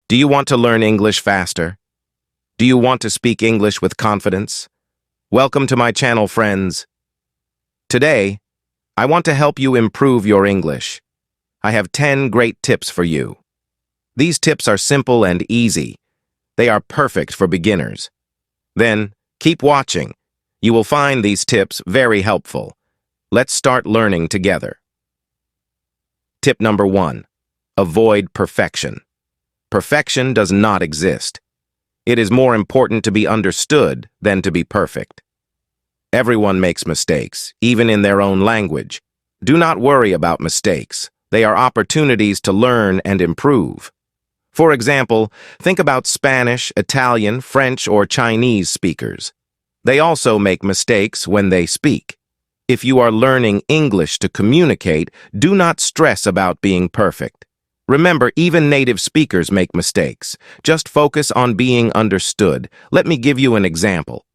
Do you want to learn English faster? Do you want to speak English with confidence? Welcome to my channel, friends. Today, I want to help you improve your English. I have 10 great tips for you. These tips are simple and easy. They are perfect for beginners. Then, keep watching. You will find these tips very helpful. Let's start learning together. Tip number 1. Avoid perfection. Perfection does not exist. It is more important to be understood than to be perfect. Everyone makes mistakes, even in their own language. Do not worry about mistakes. They are opportunities to learn and improve. For example, think about Spanish, Italian, French, or Chinese speakers. They also make mistakes when they speak. If you are learning English to communicate, do not stress about being perfect. Remember, even native speakers make mistakes. Just focus on being understood. Let me give you an example.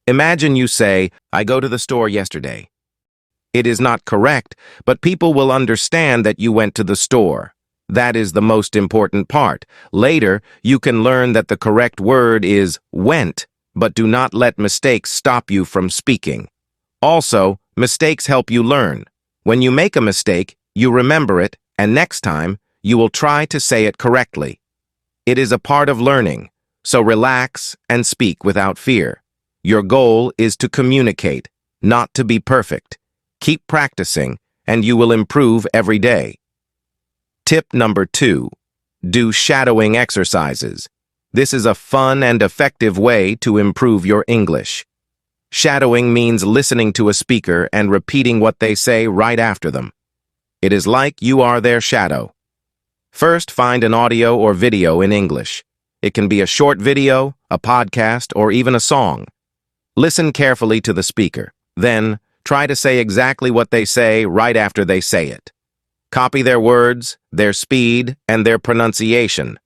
Imagine you say, "I go to the store yesterday." It is not correct, but people will understand that you went to the store. That is the most important part. Later, you can learn that the correct word is went, but do not let mistakes stop you from speaking. Also, mistakes help you learn. When you make a mistake, you remember it, and next time, you will try to say it correctly. It is a part of learning, so relax and speak without fear. Your goal is to communicate, not to be perfect. Keep practicing, and you will improve every day. Tip number 2. Do shadowing exercises. This is a fun and effective way to improve your English. Shadowing means listening to a speaker and repeating what they say right after them. It is like you are their shadow. First, find an audio or video in English. It can be a short video, a podcast, or even a song. Listen carefully to the speaker. Then, try to say exactly what they say right after they say it. Copy their words, their speed, and their pronunciation.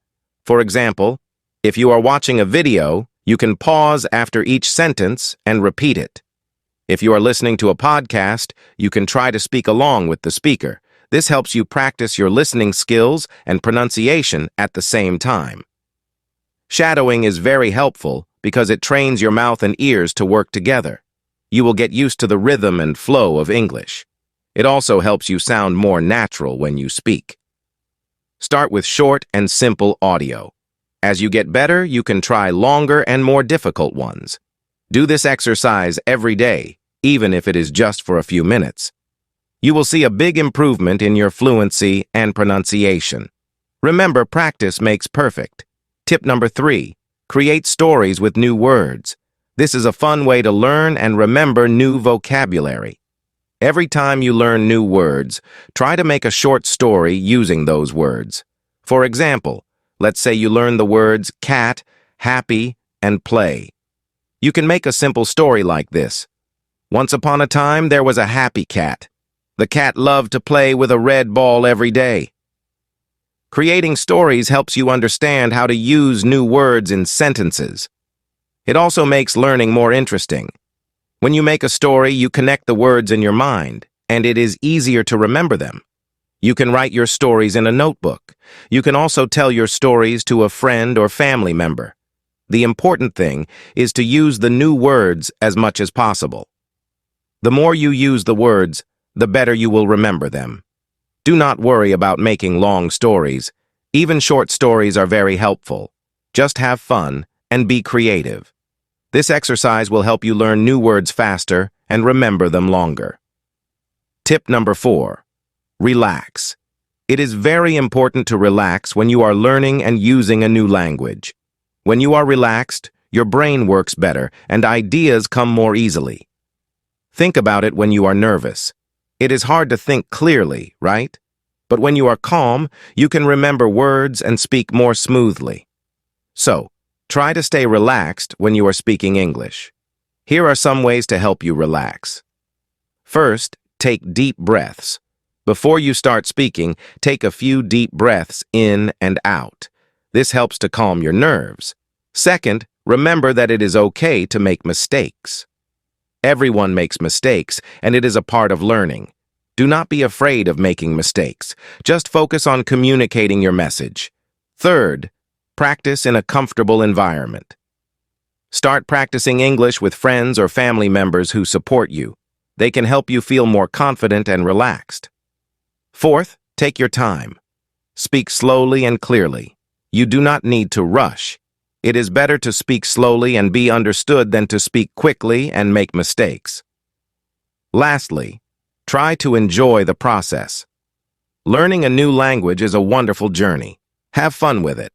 For example, if you are watching a video, you can pause after each sentence and repeat it. If you are listening to a podcast, you can try to speak along with the speaker. This helps you practice your listening skills and pronunciation at the same time. Shadowing is very helpful because it trains your mouth and ears to work together. You will get used to the rhythm and flow of English. It also helps you sound more natural when you speak. Start with short and simple audio. As you get better, you can try longer and more difficult ones. Do this exercise every day, even if it is just for a few minutes. You will see a big improvement in your fluency and pronunciation. Remember, practice makes perfect. Tip number 3. Create stories with new words. This is a fun way to learn and remember new vocabulary. Every time you learn new words, try to make a short story using those words. For example, let's say you learn the words cat, happy, and play. You can make a simple story like this. Once upon a time, there was a happy cat. The cat loved to play with a red ball every day. Creating stories helps you understand how to use new words in sentences. It also makes learning more interesting. When you make a story, you connect the words in your mind, and it is easier to remember them. You can write your stories in a notebook. You can also tell your stories to a friend or family member. The important thing is to use the new words as much as possible. The more you use the words, the better you will remember them. Do not worry about making long stories. Even short stories are very helpful. Just have fun and be creative. This exercise will help you learn new words faster and remember them longer. Tip number 4. Relax. It is very important to relax when you are learning and using a new language. When you are relaxed, your brain works better and ideas come more easily. Think about it when you are nervous. It is hard to think clearly, right? But when you are calm, you can remember words and speak more smoothly. So, try to stay relaxed when you are speaking English. Here are some ways to help you relax. First, take deep breaths. Before you start speaking, take a few deep breaths in and out. This helps to calm your nerves. Second, remember that it is okay to make mistakes. Everyone makes mistakes, and it is a part of learning. Do not be afraid of making mistakes. Just focus on communicating your message. Third, Practice in a comfortable environment. Start practicing English with friends or family members who support you. They can help you feel more confident and relaxed. Fourth, take your time. Speak slowly and clearly. You do not need to rush. It is better to speak slowly and be understood than to speak quickly and make mistakes. Lastly, try to enjoy the process. Learning a new language is a wonderful journey. Have fun with it.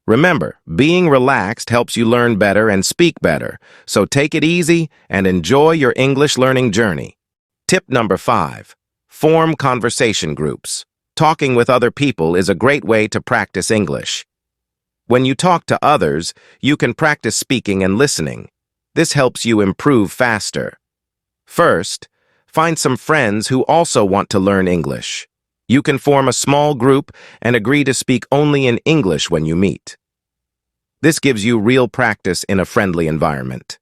Remember, being relaxed helps you learn better and speak better, so take it easy and enjoy your English learning journey. Tip number 5. Form conversation groups. Talking with other people is a great way to practice English. When you talk to others, you can practice speaking and listening. This helps you improve faster. First, find some friends who also want to learn English. You can form a small group and agree to speak only in English when you meet. This gives you real practice in a friendly environment.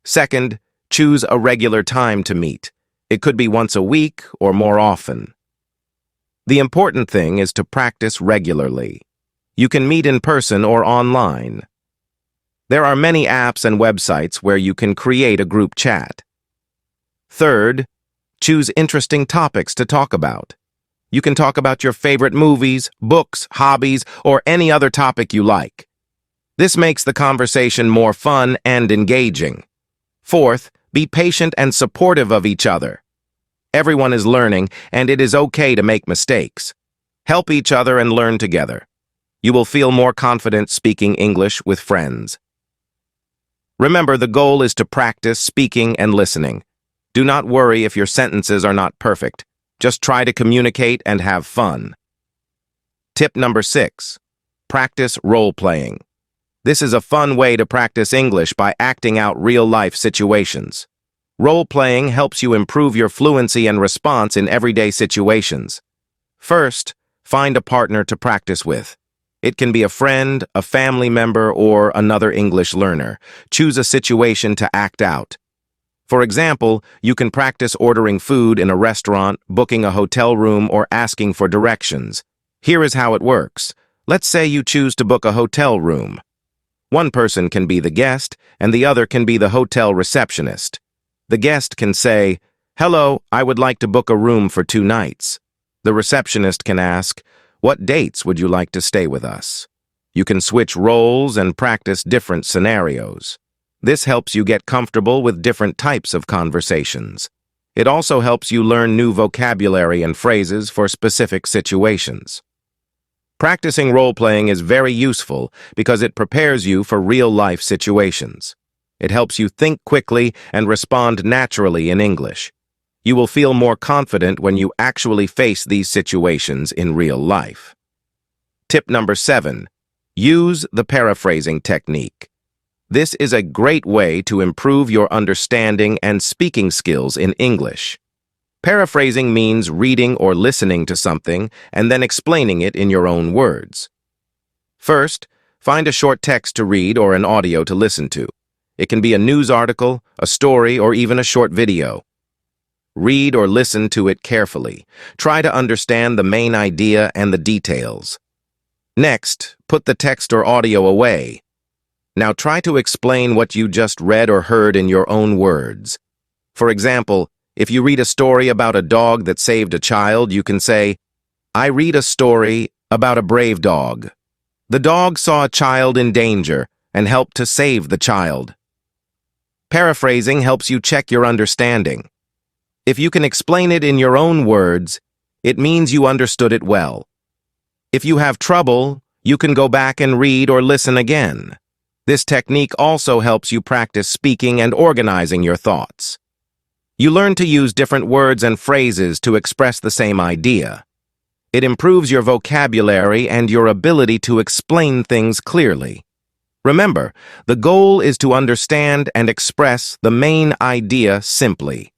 Second, choose a regular time to meet. It could be once a week or more often. The important thing is to practice regularly. You can meet in person or online. There are many apps and websites where you can create a group chat. Third, choose interesting topics to talk about. You can talk about your favorite movies, books, hobbies, or any other topic you like. This makes the conversation more fun and engaging. Fourth, be patient and supportive of each other. Everyone is learning, and it is okay to make mistakes. Help each other and learn together. You will feel more confident speaking English with friends. Remember, the goal is to practice speaking and listening. Do not worry if your sentences are not perfect. Just try to communicate and have fun. Tip number 6. Practice role-playing. This is a fun way to practice English by acting out real-life situations. Role-playing helps you improve your fluency and response in everyday situations. First, find a partner to practice with. It can be a friend, a family member, or another English learner. Choose a situation to act out. For example, you can practice ordering food in a restaurant, booking a hotel room, or asking for directions. Here is how it works. Let's say you choose to book a hotel room. One person can be the guest, and the other can be the hotel receptionist. The guest can say, "Hello, I would like to book a room for 2 nights." The receptionist can ask, "What dates would you like to stay with us?" You can switch roles and practice different scenarios. This helps you get comfortable with different types of conversations. It also helps you learn new vocabulary and phrases for specific situations. Practicing role-playing is very useful because it prepares you for real-life situations. It helps you think quickly and respond naturally in English. You will feel more confident when you actually face these situations in real life. Tip number 7. Use the paraphrasing technique. This is a great way to improve your understanding and speaking skills in English. Paraphrasing means reading or listening to something and then explaining it in your own words. First, find a short text to read or an audio to listen to. It can be a news article, a story, or even a short video. Read or listen to it carefully. Try to understand the main idea and the details. Next, put the text or audio away. Now try to explain what you just read or heard in your own words. For example, if you read a story about a dog that saved a child, you can say, "I read a story about a brave dog. The dog saw a child in danger and helped to save the child." Paraphrasing helps you check your understanding. If you can explain it in your own words, it means you understood it well. If you have trouble, you can go back and read or listen again. This technique also helps you practice speaking and organizing your thoughts. You learn to use different words and phrases to express the same idea. It improves your vocabulary and your ability to explain things clearly. Remember, the goal is to understand and express the main idea simply.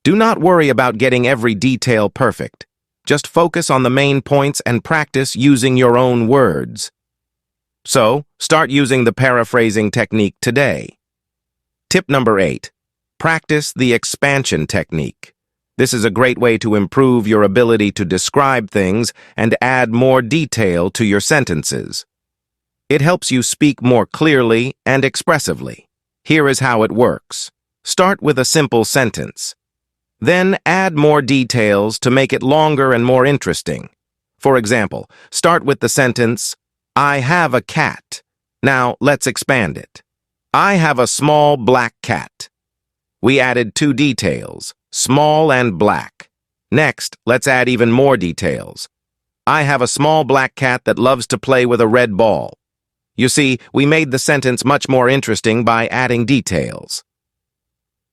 Do not worry about getting every detail perfect. Just focus on the main points and practice using your own words. So, start using the paraphrasing technique today. Tip number 8. Practice the expansion technique. This is a great way to improve your ability to describe things and add more detail to your sentences. It helps you speak more clearly and expressively. Here is how it works. Start with a simple sentence. Then add more details to make it longer and more interesting. For example, start with the sentence, I have a cat. Now let's expand it. I have a small black cat. We added 2 details, small and black. Next, let's add even more details. I have a small black cat that loves to play with a red ball. You see, we made the sentence much more interesting by adding details.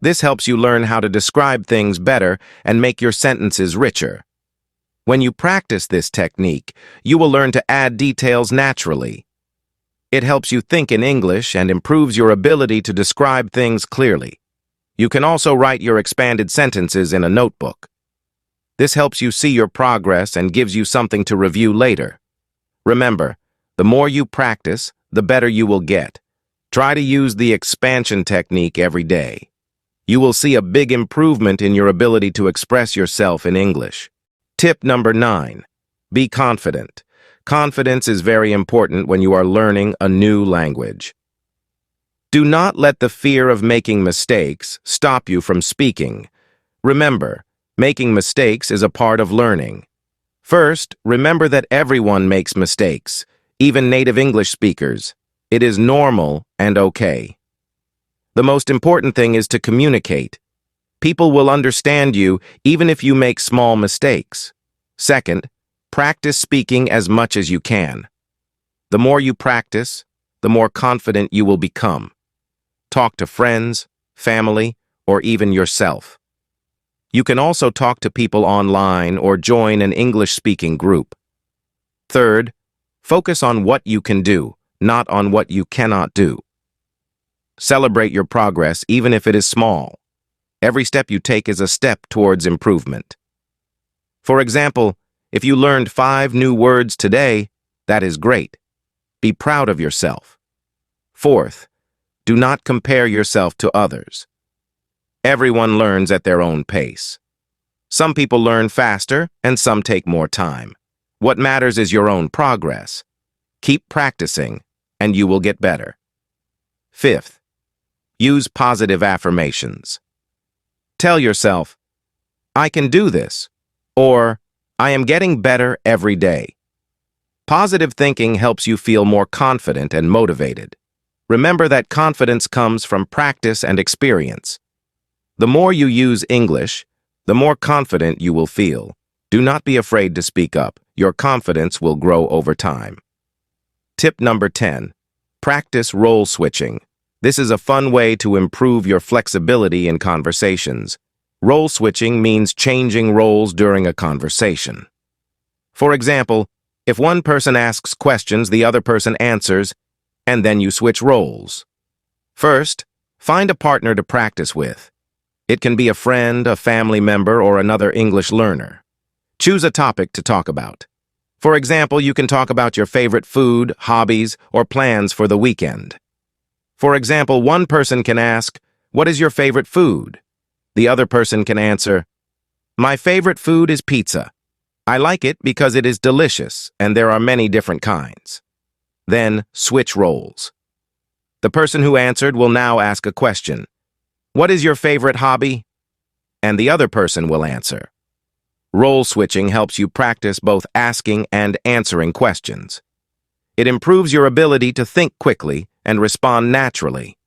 This helps you learn how to describe things better and make your sentences richer. When you practice this technique, you will learn to add details naturally. It helps you think in English and improves your ability to describe things clearly. You can also write your expanded sentences in a notebook. This helps you see your progress and gives you something to review later. Remember, the more you practice, the better you will get. Try to use the expansion technique every day. You will see a big improvement in your ability to express yourself in English. Tip number 9. Be confident. Confidence is very important when you are learning a new language. Do not let the fear of making mistakes stop you from speaking. Remember, making mistakes is a part of learning. First, remember that everyone makes mistakes, even native English speakers. It is normal and okay. The most important thing is to communicate. People will understand you even if you make small mistakes. Second, practice speaking as much as you can. The more you practice, the more confident you will become. Talk to friends, family, or even yourself. You can also talk to people online or join an English-speaking group. Third, focus on what you can do, not on what you cannot do. Celebrate your progress even if it is small. Every step you take is a step towards improvement. For example, if you learned 5 new words today, that is great. Be proud of yourself. Fourth, do not compare yourself to others. Everyone learns at their own pace. Some people learn faster and some take more time. What matters is your own progress. Keep practicing and you will get better. Fifth, use positive affirmations. Tell yourself, I can do this, or I am getting better every day. Positive thinking helps you feel more confident and motivated. Remember that confidence comes from practice and experience. The more you use English, the more confident you will feel. Do not be afraid to speak up. Your confidence will grow over time. Tip number 10. Practice role switching. This is a fun way to improve your flexibility in conversations. Role switching means changing roles during a conversation. For example, if one person asks questions, the other person answers, and then you switch roles. First, find a partner to practice with. It can be a friend, a family member, or another English learner. Choose a topic to talk about. For example, you can talk about your favorite food, hobbies, or plans for the weekend. For example, one person can ask, "What is your favorite food?" The other person can answer, "My favorite food is pizza. I like it because it is delicious and there are many different kinds." Then switch roles. The person who answered will now ask a question. "What is your favorite hobby?" And the other person will answer. Role switching helps you practice both asking and answering questions. It improves your ability to think quickly and respond naturally.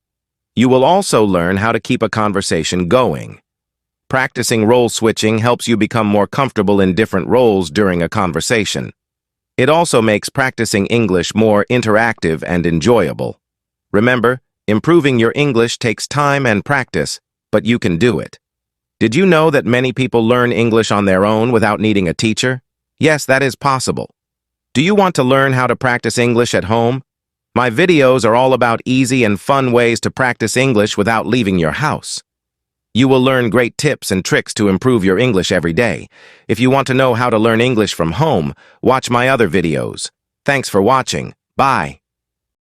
You will also learn how to keep a conversation going. Practicing role switching helps you become more comfortable in different roles during a conversation. It also makes practicing English more interactive and enjoyable. Remember, improving your English takes time and practice, but you can do it. Did you know that many people learn English on their own without needing a teacher? Yes, that is possible. Do you want to learn how to practice English at home? My videos are all about easy and fun ways to practice English without leaving your house. You will learn great tips and tricks to improve your English every day. If you want to know how to learn English from home, watch my other videos. Thanks for watching. Bye.